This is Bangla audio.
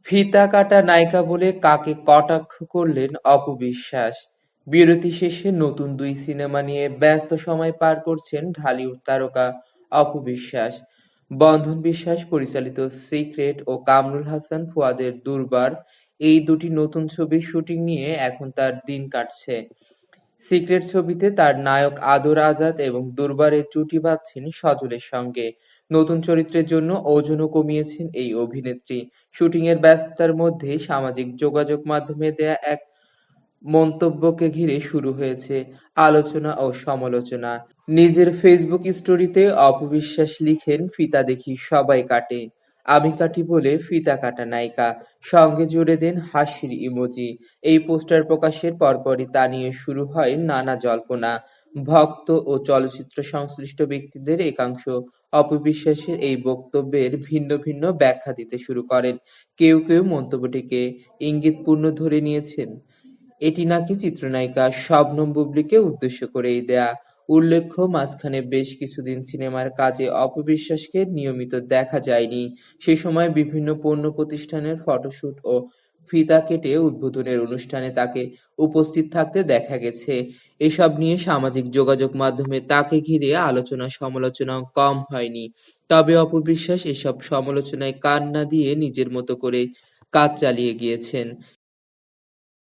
ফিতা কাটা নায়িকা বলে কাকে কটাক্ষ করলেন অপু বিশ্বাস। বিরতি শেষে নতুন দুই সিনেমা নিয়ে ব্যস্ত সময় পার করছেন ঢালিউড তারকা অপু বিশ্বাস। বন্ধন বিশ্বাস পরিচালিত সিক্রেট ও কামরুল হাসান ফুয়াদের দুর্বার, এই দুটি নতুন ছবির শুটিং নিয়ে এখন তার দিন কাটছে। সিক্রেট ছবিতে তার নায়ক আদর আজাদ এবং দুর্বারে জুটি বাঁধছেন সজলের সঙ্গে। নতুন চরিত্রের জন্য ওজনও কমিয়েছেন এই অভিনেত্রী। শুটিংয়ের ব্যস্ততার মধ্যেই সামাজিক যোগাযোগ মাধ্যমে দেয়া এক মন্তব্যকে ঘিরে শুরু হয়েছে আলোচনা ও সমালোচনা। নিজের ফেসবুক স্টোরিতে অপু বিশ্বাস লিখেন, ফিতা দেখি সবাই কাটে, আমি কাটি বলে ফিতা কাটা নায়িকা। সঙ্গে জুড়ে দেন হাসির ইমোজি। এই পোস্টার প্রকাশের পরপরই তা নিয়ে শুরু হয় নানা জল্পনা। ভক্ত ও চলচ্চিত্র সংশ্লিষ্ট ব্যক্তিদের একাংশ অপু বিশ্বাসের এই বক্তব্যের ভিন্ন ভিন্ন ব্যাখ্যা দিতে শুরু করেন। কেউ কেউ মন্তব্যটিকে ইঙ্গিতপূর্ণ ধরে নিয়েছেন, এটি নাকি চিত্রনায়িকা শবনম বুবলীকে উদ্দেশ্য করেই দেয়া। উল্লেখ্য, মাঝখানে বেশ কিছুদিন সিনেমার কাজে অপু বিশ্বাসকে নিয়মিত দেখা যায়নি। সে সময় বিভিন্ন পণ্য প্রতিষ্ঠানের ফটোশুট ও ফিতা কেটে উদ্বোধনের অনুষ্ঠানে তাকে উপস্থিত থাকতে দেখা গেছে। এসব নিয়ে সামাজিক যোগাযোগ মাধ্যমে তাকে ঘিরে আলোচনা সমালোচনাও কম হয়নি। তবে অপু বিশ্বাস এসব সমালোচনায় কান না দিয়ে নিজের মতো করে কাজ চালিয়ে গিয়েছেন।